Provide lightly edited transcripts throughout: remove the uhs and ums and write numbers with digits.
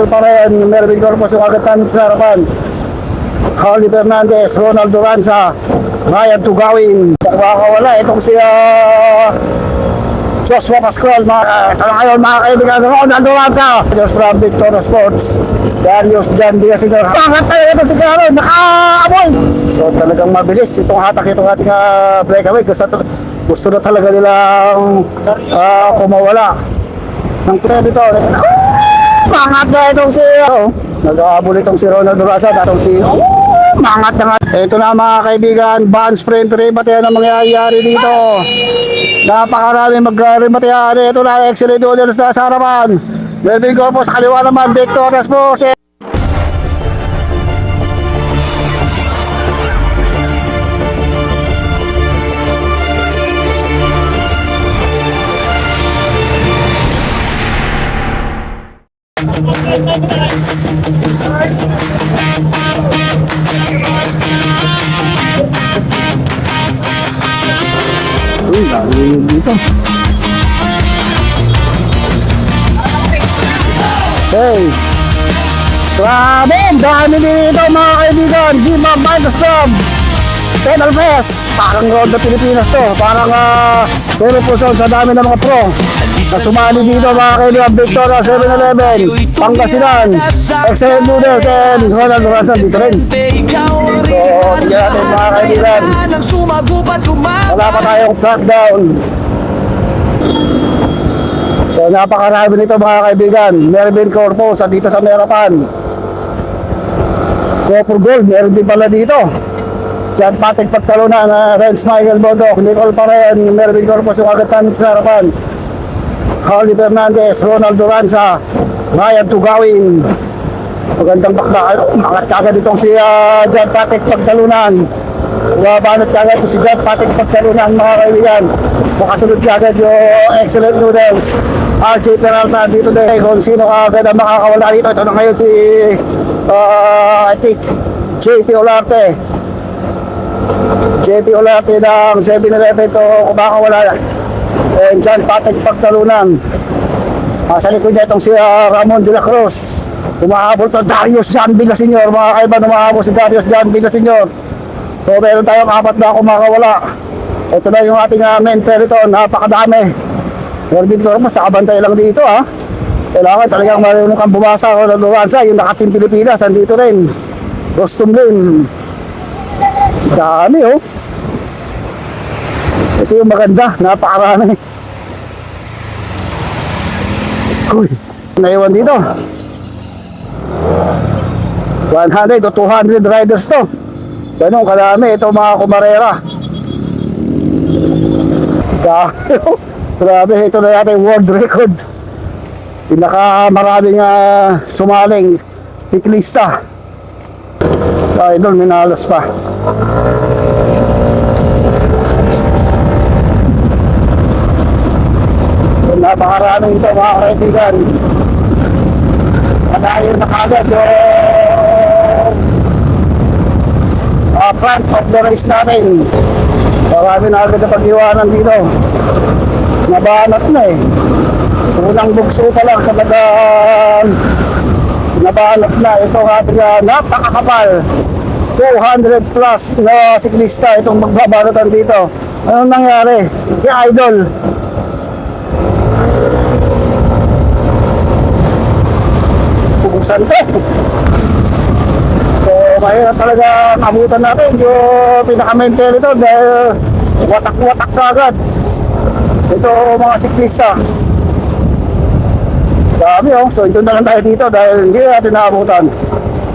Pa rin, Mervin Corpus yung agad tanit sa harapan. Holly Fernandez, Ronald Duranza, Ryan Tugawin. Nakakawala itong si Joshua Pascual. Ngayon mga kaibigan, Ronald Duranza. Diyos from Victoria Sports, Darius Jan Villasenor. Pangat tayo ito si Garo, nakaamoy. So talagang mabilis itong hatak itong ating breakaway. Gusto na talaga nilang kumawala ng predator. Mangat na itong si nag-aabol itong si Ronald Duranza. Itong si mangat na nga. Ito na mga kaibigan, band sprint rebate ang mangyayari dito. Napakarami mag-rebate. Ito na, excellent order sa harapan. Melvin Corpus, kaliwa naman, Victoria Sports. Uy, dami dito. Hey, grabe, dami dito mga kaibigan. Give up by the stop. Pedal Fest, parang road na Pilipinas to. Parang puro puson sa dami ng mga pro na sumali dito mga kaibigan. Victoria 7-Eleven, Pangasinan, Excellent Noodles, and Ronald Duranza dito rin. So, tingnan natin mga kaibigan. Wala pa tayong track down. So, napakarami nito mga kaibigan. Mervin Corpus at dito sa Merapan. Copper Gold, meron din pala dito. John Patrick Pagtalunan, Renz Michael Bondok, Nicole Parayan, Mervin Corpus yung agad tanit sa harapan. Holly Fernandez, Ronald Duranza, Ryan Tugawin. Magandang bakla. Mangat kagad itong si John Patrick Pagtalunan. Babanat kagad ito si John Patrick Pagtalunan mga kaibigan. Makasunod kagad yung Excellent Noodles. RJ Peralta dito din. Kung sino kagad ang makakawala dito. Ito na ngayon si I think JP Olarte. JP Olarte ng 7-Eleven ito kumakawala. And John Patrick Pagtalunan. Sa likod niya itong si Ramon de la Cruz. Umahabol to Darius Jan Villasenor. Mga kaiba na umahabol si Darius Jan Villasenor. So meron tayong 4 na kumakawala. Ito na yung ating main pair ito. Napakadami. Mervin Corpus nakabantay lang dito ha. Kailangan talagang marunong kang bumasa o naluwansa. Yung nakating Pilipinas andito rin. Rostum Lim. Dami oh. Ito yung maganda. Napakarami. Uy, naiwan dito 100 to 200 riders to. Ganun karami ito mga kumarera. Grabe, ito na natin world record. Pinakamaraming sumaling siklista. Idol, minalas pa. Napakaraming ito mga kaibigan. Malayo na kagad yung front of the race natin. Marami na agad na pag-iwanan dito. Nabanat na eh. Unang bugso pa lang talagang nabanat na. Ito ang ating napakakapal 200 plus na siklista itong magbabanatan dito. Anong nangyari? Si Idol Sante. So mahirap talaga abutan natin yung pinaka-mental ito dahil watak-watak na agad ito mga siklista. Dami oh. So ito na lang tayo dito dahil hindi natin naabutan.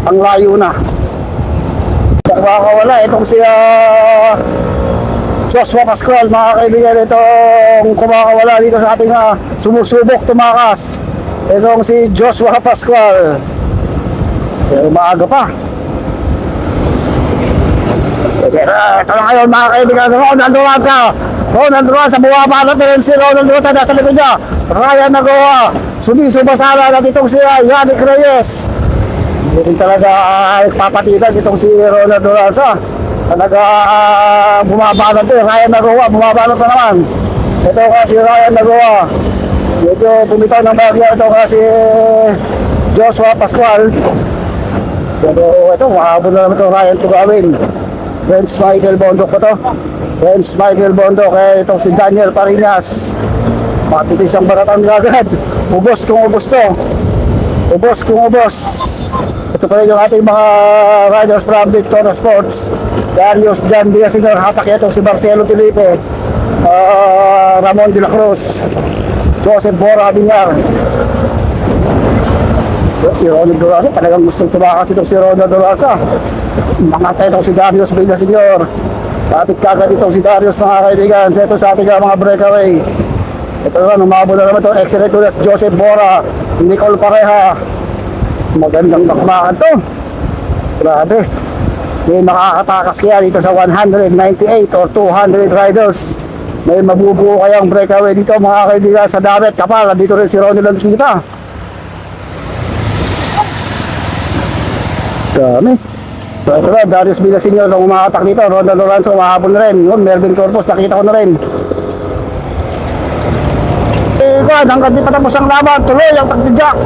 Ang layo na. So makakawala itong si Joshua Pascual mga kaibigan. Itong kumakawala dito sa ating sumusubok tumakas. Itong si Joshua Pascual. Pero maaga pa. Ito na ngayon mga kaibigan. Ronald Duranza. Ronald Duranza. Buwabalot na rin si Ronald Duranza. Nasa likod niya. Ryan Nagoa. Sumisubasala na itong si Yannick Reyes. Hindi rin talaga papatitan itong si Ronald Duranza. Talaga bumabalot din. Ryan Nagoa. Bumabalot na naman. Ito kasi Ryan Nagoa. Medyo bumitaw ng bagyo ito kasi Joshua Pascual. Pero ito, mahabol na naman ito, Ryan Tugawin. Renz Michael Bondok pa to. Renz Michael Bondok, itong si Daniel Parinas. Matitis ang baratang agad. Ubos kung ubos to. Ubos kung ubos. Ito pa rin yung ating mga riders from Victoria Sports. Darius Jan Villaseñor, hatak itong si Marcelo Felipe. Ramon de la Cruz. Joseph Bora Binyar. Si Ronald Durasa, talagang gustong tumakas itong si Ronald Durasa. Nakatay itong si Darius Villaseñor. Kapit kagad itong si Darius, mga kaibigan. Ito sa ating mga breakaway. Ito naman, umabot na naman ito. Excellent ulit, Joseph Bora, Nicole Pareha. Magandang bakbakan to. Grabe. May makakatakas kaya dito sa 198 or 200 riders. May mabubuo kayang breakaway dito, mga kaibigan, sa Damet Kapal. Dito rin si Ronald Nakita. Dami. So ito na, Darius Villaseñor ang umakatak dito. Ronald Lorenzo umahabol na rin. Yun, Melvin Corpus, nakita ko na rin. Hanggang di patapos ang laban, tuloy ang pagbidyak.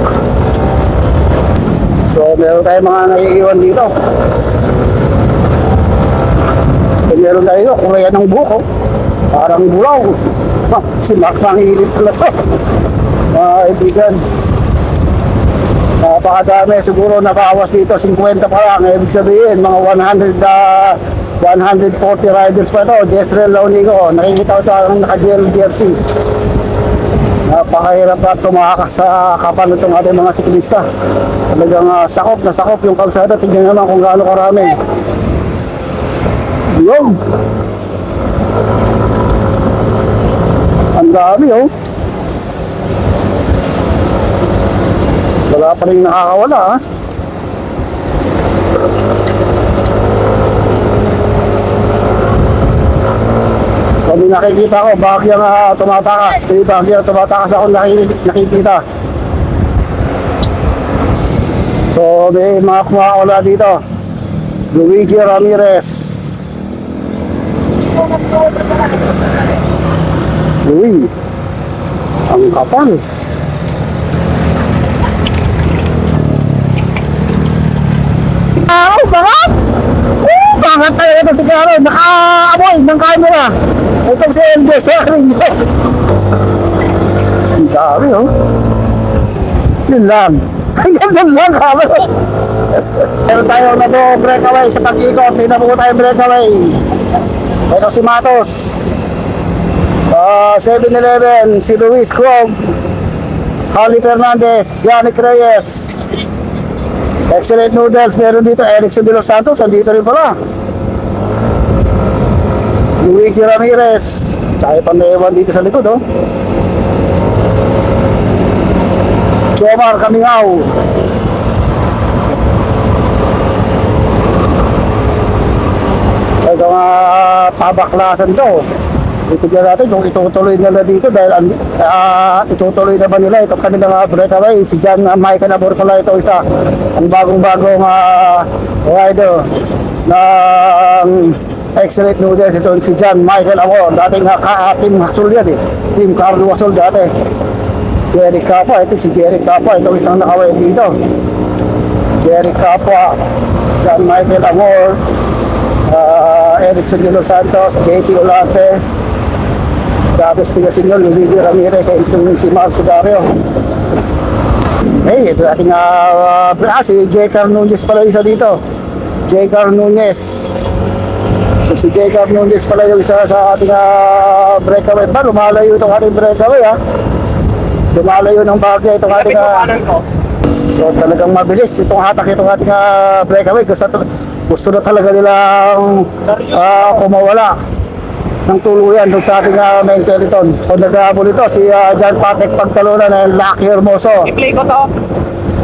So meron tayong mga naiiwan dito. So, meron tayo, Korea ng buko. Parang bulaw. Si Mark manghihilip pala to. Mga kaibigan, napakadami, siguro nakawas dito 50 pa lang. Ibig sabihin mga 140 riders pa ito. Jezreel Launico, nakikita ko ito ang naka-gel jersey. Napakahirap na tumakas sa kapal itong ating mga siklista. Talagang sakop na sakop yung kalsada. Tignan naman kung gaano karami. Yung ang dami, oh. Wala pa rin nakakawala, ha. So may nakikita ko, bagyang tumatakas. May bagyang tumatakas ako nakikita. So may mga kumakawala dito. Luigi Ramirez. Uy, ang kapal. Bangat! Bangat talaga ito si Carol. Naka-amoy ng camera. Itong si LJ sa akin nyo. Ang dami, oh. Yun lang. Hanggang dyan lang, camera. Meron tayo na po breakaway sa pag-ikot. May nabuo tayong breakaway. Ito si Matos. 7-Eleven, si Luis Krog, Holly Fernandez, Yannick Reyes. Excellent Noodles, meron dito Erickson de los Santos, andito rin pala. Luigi Ramirez, tayo pa may ewan dito sa likod, oh. Jomar Camingaw. Ito nga pabaklasan to. Itignan natin kung itutuloy nila dito dahil itutuloy na ba nila itong kanilang breakaway. Si John Michael Abor pala ito, isa ang bagong-bagong rider ng Excellent Noodles. Si John Michael Abor, dating Team Hasol yan, Team Carlo Hasol dati. Jerry Capa, ito si Jerry Capa, ito isang nakaway dito. Jerry Capa, John Michael Abor, Erickson de los Santos, JP Olarte, Davis Villaseñor, Luigi Ramirez, si Marcio Dario. Hey, ito ating si J.Car Nunez pala isa dito. J.Car Nunez. So si J.Car Nunez pala yung isa sa ating breakaway. Lumalayo itong ating breakaway, ha. Lumalayo ng bagay itong ating so talagang mabilis itong hatak itong ating breakaway. Gusto na talaga nilang kumawala ng tuluyan doon sa ating main peloton. O nag-aabol ito si John Patrick Pagtalunan and Lucky Hermoso. I-play ko to.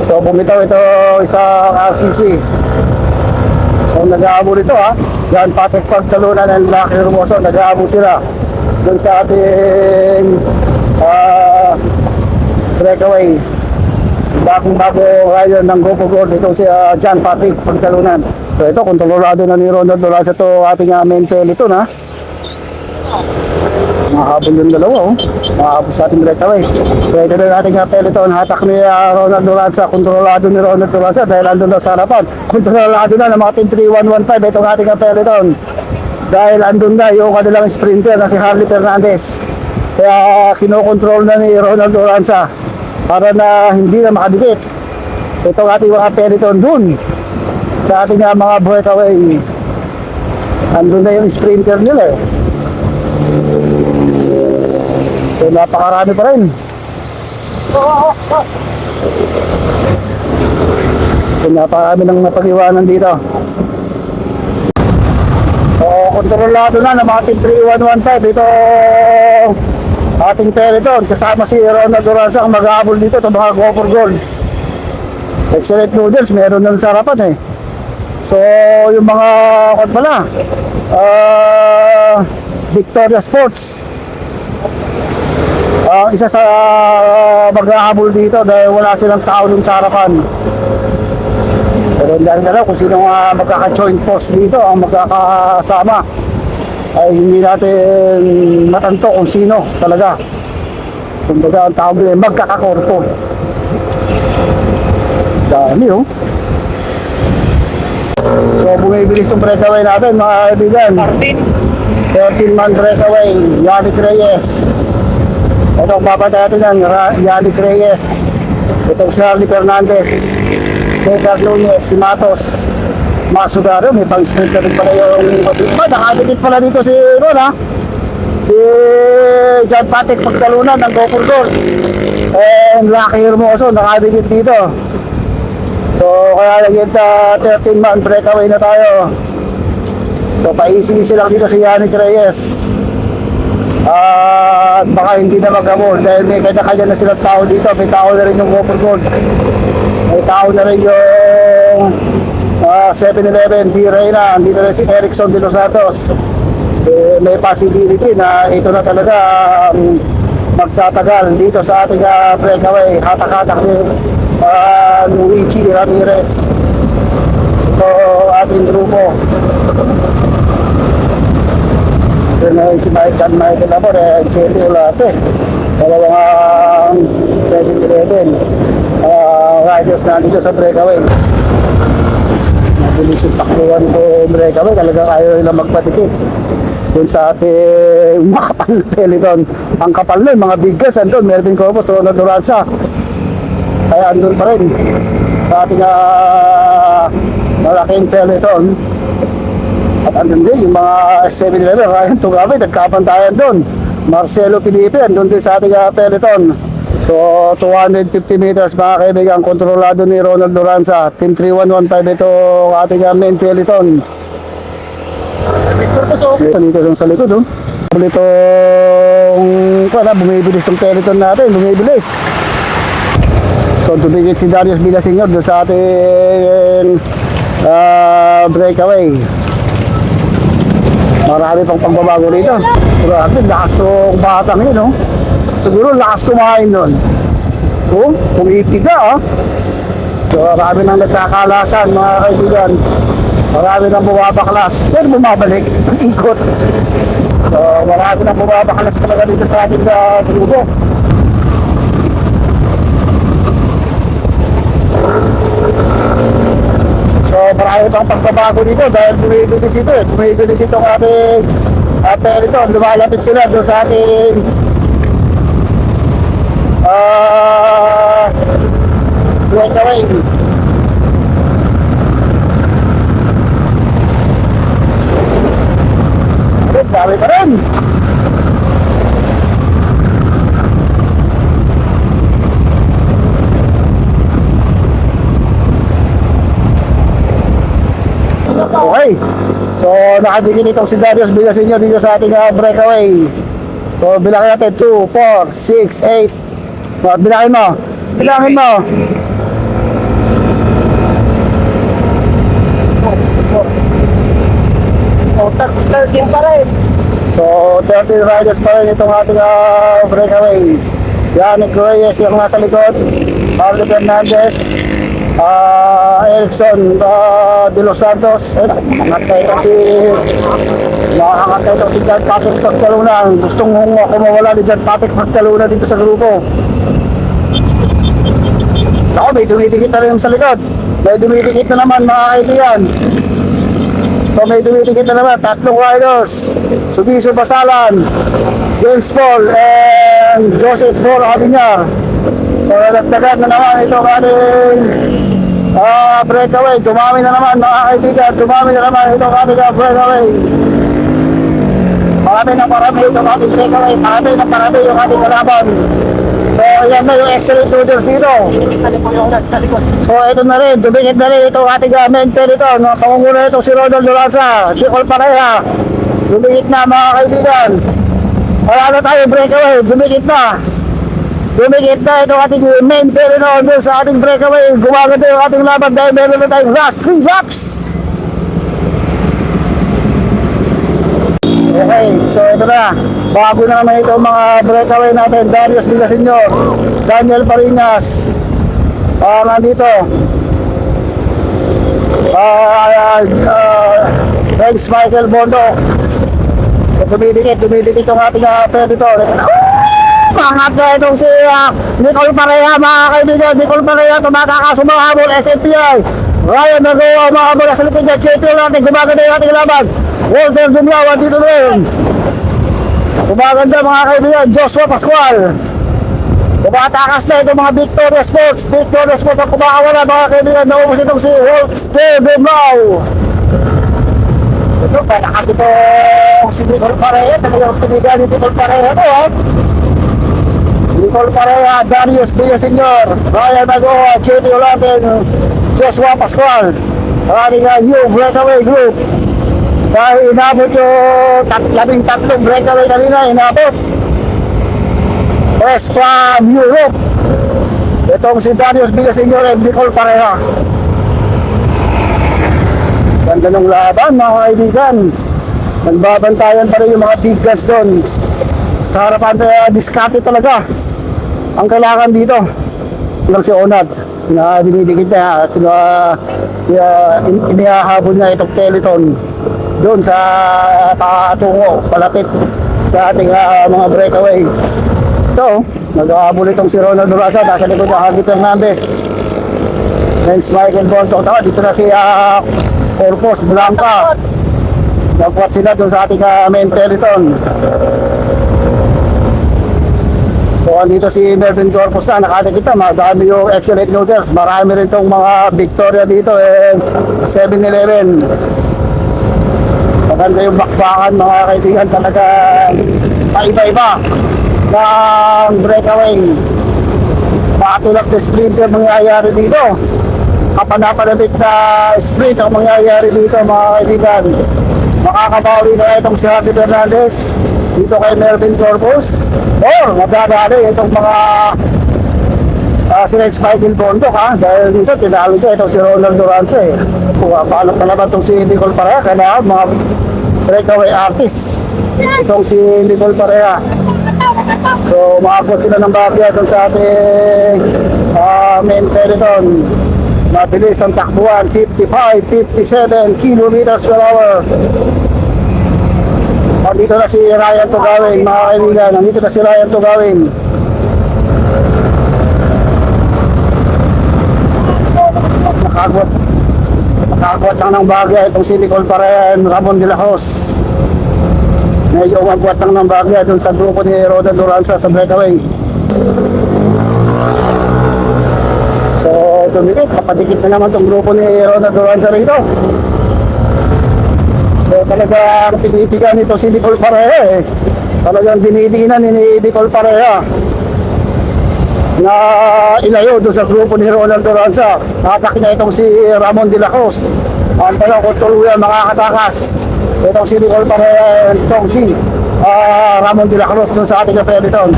So bumitaw ito isang RCC. So nag-aabol ito, John Patrick Pagtalunan and Lucky Hermoso. Nag-aabol sila doon sa ating breakaway. Bagong-bago rider ng Gopo Gold. Ito si John Patrick Pagtalunan. So ito, kontrolado na ni Ronald Lorenzo ito ating main peloton, ha. Mahabol yung dalawa, oh. Mahabol sa ating breakaway. So, ito na natin nga peloton. Hatak ni Ronald Duranza. Kontrolado ni Ronald Duranza dahil andun na sa harapan. Kontrolado na ng mga team 3115. Ito nga ating nga peloton. Dahil andun na yung kanilang sprinter na si Harley Fernandez. Kaya kinokontrol na ni Ronald Duranza para na hindi na makadikit. Ito nga ating mga peloton dun sa ating nga mga breakaway. Andun na yung sprinter nila eh. So napakarami pa rin. So napakarami ng napag-iwanan dito. So kontrolado na ng mga team 3115. Ito ating peloton kasama si Ronald Duranza ang mag-aabol dito. Ito mga go for gold. Excellent noodles meron na sa harapan eh. So yung mga Victoria Sports isa sa mag-ahabol dito dahil wala silang tao dun sa harapan. Pero hindi na lang kung sino magkaka-joint post dito ang magkakasama ay hindi natin matanto kung sino talaga. Kung baga ang tao ay magkakakorpo. Dami oh. So bumibilis itong breakaway natin mga kaibigan. 13-man breakaway, Yannick Reyes. Itong papatay natin yan, Yannick Reyes. Itong si Harley Fernandez, Cesar Nunez, si Matos, Masudario, may pang-sprinter rin pala yung nakadikit pala dito si si John Patrick Pagtalunan ng Go for Gold. And Rocky Hermoso, nakadikit dito. So kaya naging 13-man breakaway na tayo. So paisi-isi lang dito si Yannick Reyes. At baka hindi na mag-amol dahil may kanya-kanya na silang tao dito. May tao na rin yung Go for Gold. May tao na rin yung 7-Eleven, D. Reyna. Andito rin si Erickson de los Santos. May possibility na ito na talaga magtatagal dito sa ating breakaway. Hatak-hatak ni Luigi Ramirez. Ito ating grupo. Si John Michael Labor, Jelly Olate, dalawang 7-Eleven riders na dito sa breakaway. Nabilis yung takbuhan ko breakaway, talagang ayaw nila magpatikit dun sa ating makapal na peloton. Ang kapal nun, mga bigas andun, Melvin Corpus, Ronald Duranza, kaya andun pa rin sa ating malaking peloton. At andun din yung mga 7-Eleven, Ryan Tugabe, nagkapantayan doon. Marcelo Felipe, andun din sa ating peloton. So 250 meters mga kaibigan, kontrolado ni Ronald Duranza. Team 3115 ito ating main peloton. Ito dito sa likod oh. Bumibilis itong peloton natin, bumibilis. So tumigit si Darius Villaseñor doon sa ating breakaway. Marami pang pagbabago rito. Grabe, lakas itong batang yun, no? Siguro lakas kumain nun. Oh, pumitiga, ah. So, marami nang nagkakalasan, mga kaibigan. Marami nang bumabaklas. Pero bumabalik, ang ikot. So, marami nang bumabaklas talaga dito sa ating grupo. So marami pang pagbabago dito dahil bumibilis ito eh. Bumibilis itong ating peloton. Lumalapit sila doon sa ating breakaway. Dami pa rin. Okay, so nakadikit itong si Darius Villaseñor dito sa ating breakaway. So bilangin natin 2, 4, 6, 8. Bilangin mo. Bilangin mo. Oh, 13 pa rin. So 13 riders pa rin itong ating breakaway. Yannick Reyes yung nasa likod, Harley Fernandez, Erickson de Los Santos. Nakakanta itong si John Patrick Magtaluna. Gustong kumawala ni John Patrick Magtaluna dito sa grupo. Saka may dumidikit na rin sa likod. May dumidikit na naman mga kaibigan. So may dumidikit na naman, tatlong riders. Subiso Basalan, James Paul, and Joseph Boro Habinyar. So nagdagan na naman ito ating breakaway. Dumami na naman mga kaibigan. Dumami na naman ito ating breakaway. Marami na marami itong ating breakaway. Marami na marami yung ating kalaban. So yan na yung excellent noodles dito. So ito na rin, dumikit na rin itong ating mentor ito. Pangunguna ito si Ronald Duranza, Kikol Pareha. Dumikit na mga kaibigan. Wala na tayo breakaway, dumikit na. Dumikit na itong ating mentor ito doon sa ating breakaway. Gumaganda yung ating laban dahil meron na tayong last 3 laps. Okay, so ito na. Bago na naman ito mga breakaway natin. Darius Villaseñor, Daniel Parinas, nandito. Thanks Michael Bondo. So dumidikit yung ating peditor. Pangat na itong si Nicole Pareha mga kaibigan. Nicole Pareha tumakakasumahabol SFPI. Ryan nagawa mahabol sa likod niya. Champion natin, gumaganda yung ating laban. Walter Dumlaw, dito na rin. Gumaganda mga kaibigan, Joshua Pascual. Tumatakas na itong mga Victoria Sports. Victoria Sports ang kumakawala mga kaibigan. Naubos itong si Walter Dumlaw. Ito, palakas itong si Nicole Pareha. Talagang pinigal ni Nicole Pareha ito. Nicole Pareha, Darius Villaseñor, Ryan Nagoa, champion natin, Joshua Pascual. Ang ating new breakaway group. Dahil inabot yung 13 breakaway kanina, inabot. Press from Europe. Itong si Darius Villaseñor and Nicole Pareha. Ganda ng laban mga kaibigan. Nagbabantayan pa rin yung mga big guns doon. Sa harapan, diskarte talaga ang kailangan dito. Hanggang si Onad, dinidikit niya, inihahabol niya itong Teleton doon sa patungo, palapit sa ating mga breakaway. Ito, nag-ahabol itong si Ronald Duranza, nasa likod ng Harvey Fernandez. Hence Michael Bonto, dito na si Corpus Blanca. Nagpuat sila doon sa ating main Teleton. So andito si Melvin Corpus na, nakakita, madami yung excellent noodles. Marami rin itong mga Victoria dito, 7-Eleven. Maganda yung bakbakan mga kaibigan, talaga paiba-iba ng breakaway. Patulak na sprinter mangyayari dito. Kapanapanabik na sprint ang mangyayari dito mga kaibigan. Makakabawi na itong si Harvey Fernandez dito kay Melvin Corpus, or madadali itong mga sila Michael Bondok dahil minsan tinalo niya itong si Ronald Duranza paano pa naman itong si Nicole Pareha, kaya mga breakaway artist itong si Nicole Pareha. So makakot sila ng bagya itong sa ating main peloton. Mabilis ang takbuhan, 55-57 kilometers per hour. Nandito na si Ryan Tugawin mga kaibigan, nandito na si Ryan Tugawin. Nakagwat lang ng bagya itong si Nicole Pareha and Ramon de la Hoz. Medyo umagwat lang ng bagya dun sa grupo ni Ronald Duranza sa breakaway. So dumikit, kapadikit na naman itong grupo ni Ronald Duranza rito. So talagang pinipigan nito si Nicole Pareha Talagang dinidiinan ni Nicole Pareha na ilayo doon sa grupo ni Ronald Duranza. Natak niya itong si Ramon de la Hoz. Ang tanong kung tuluyan makakatakas itong si Nicole Pareha and itong si Ramon de la Hoz doon sa ating peloton.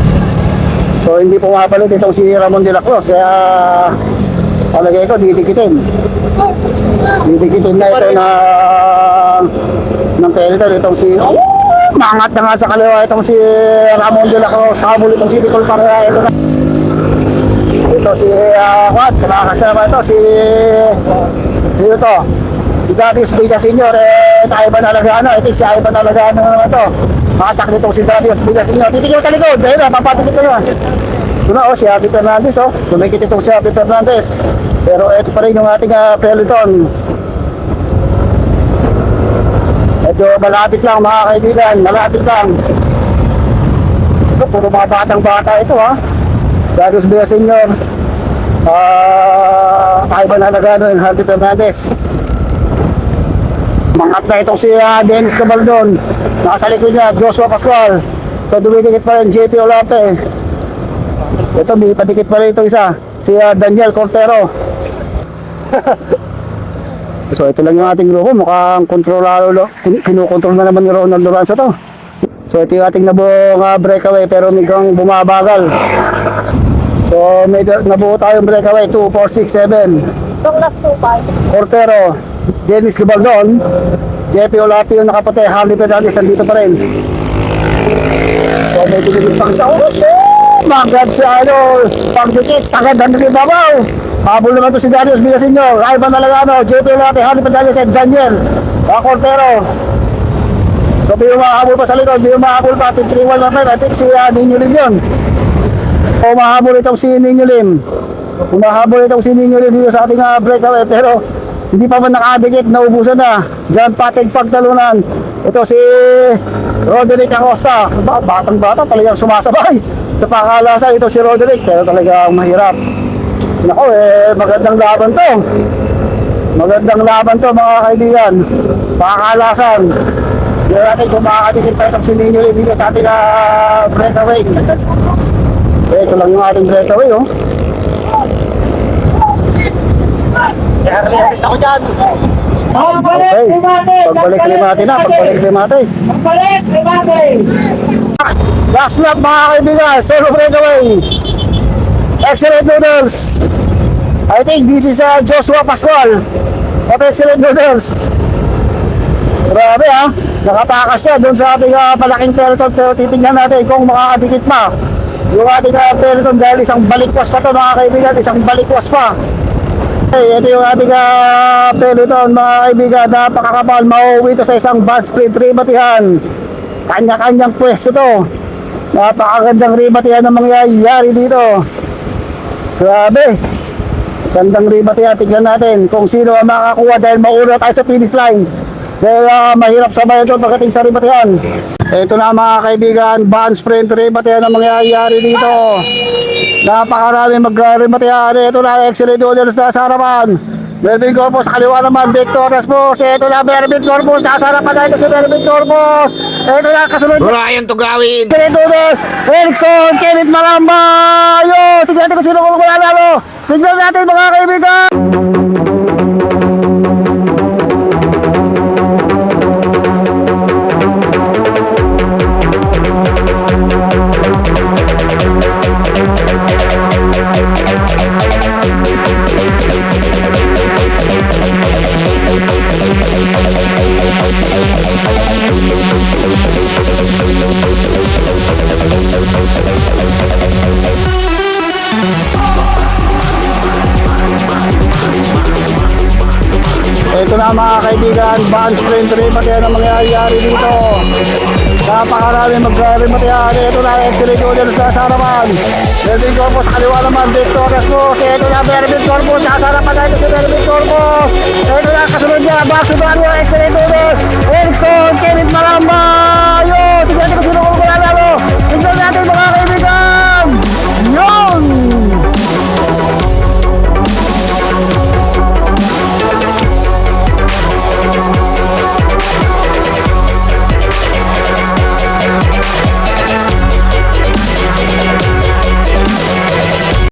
So hindi pumapalit itong si Ramon de la Hoz, kaya palagay ko didikitin na ito na ng peloton itong si mangat na nga sa kaliwa itong si Ramon de la Hoz, habol itong si Nicole Pareha. ito si Juan, kalakas na naman ito si Darius Villa Senior, tayo ba nalagaan, ito si Ivan nalagaan naman ito. Makatak nitong si Darius Villa Senior, titigil mo sa likod, dahil na, papatikit na naman. Ito na si Abby Fernandez, tumikit itong si Abby Fernandez, pero ito pa rin yung ating peloton. Ito, malapit lang mga kaibigan, malapit lang. Ito, puro mga batang-bata ito Darius Villa Senior, Ivan Alagano and Hardy Fernandez. Mangat na itong si Dennis Cabaldon, nasa likod niya Joshua Pascual. So dumidikit pa rin JP Olarte. Ito, may padikit pa rin ito isa, si Daniel Cortero. So ito lang yung ating grupo, mukhang kinukontrol na naman ni Ronald Lorenzo to. So ito yung ating nabuong breakaway, pero medyo bumabagal. So may nabuo tayong breakaway, 2, 4, 6, 7. Cortero, Dennis Gabaldon, JP Olarte yung nakaputi, Harley Fernandez nandito pa rin. So may tinigil pang sa uso, magad sa pagdikit, sagad ang babaw. Habol naman ito si Darius Villa Senior, Ivan Alagano, JP Olarte, Harley Fernandez at Daniel Cortero. So may umahabol pa sa likod, may umahabol pa, 3-1 I think si Nino Lim yun. Umahabol itong si Nino Lim. Umahabol itong si Nino Lim dito sa ating breakaway, pero hindi pa man nakadikit, naubusan na. John Patrick pagtalunan. Ito si Roderick Acosta, batang-bata, talagang sumasabay sa pakalasan. Ito si Roderick, pero talagang mahirap. Nako, magandang laban to. Magandang laban to mga kaibigan. Pakalasan. Hindi natin kung makakadikit pa itong si Nino Lim dito sa ating breakaway. Ito lang yung ating breakaway, Okay, pagbalik si Limate na, pagbalik si Limate. Last lap mga kaibigan, solo breakaway. Excellent Noodles. I think this is Joshua Pascual of Excellent Noodles. Grabe nakatakas siya doon sa ating malaking peloton, pero titignan natin kung makakadikit pa yung ating peloton dahil isang balikwas pa to mga kaibigan, isang balikwas pa. Okay, ito yung ating peloton mga kaibigan, napakakapal, mauwi ito sa isang bus sprint rebatihan. Kanya-kanyang pwesto to, napakagandang rebatihan na mangyayari dito. Grabe, gandang rebatihan. Tignan natin kung sino ang makakuha dahil mauna tayo sa finish line. Dahil mahirap sabay ito pagdating sa rebatihan. Ito na mga kaibigan, band sprint rebatihan na mangyayari dito. Napakarami mag-rebatihan. Ito na, Excellent Noodles na sa harapan. Melvin Corpus, kaliwa naman, Victorious Force. Ito na, Melvin Corpus, nasa harapan na ito si Melvin Corpus. Ito na, kasunod. Brian Tugawin. Excellent Noodles, Erickson, Kenneth Maramba. Yo, tignan natin kung sino kung kulalalo. Tignan natin mga kaibigan. Ito na mga kaibigan, band sprint rebatihan ang mangyayari dito. Napakarami mag-rebatihan. Ito na, Excellent Noodles na sa harapan. Melvin Corpus, kaliwa naman, Victorious Force. Ito na, Melvin Corpus, nasa harapan na ito si Melvin Corpus. Ito na, kasunod niya, Baxo Barrio, Excellent Noodles, Erickson, Kenneth Maramba. Yo, tignan ko sino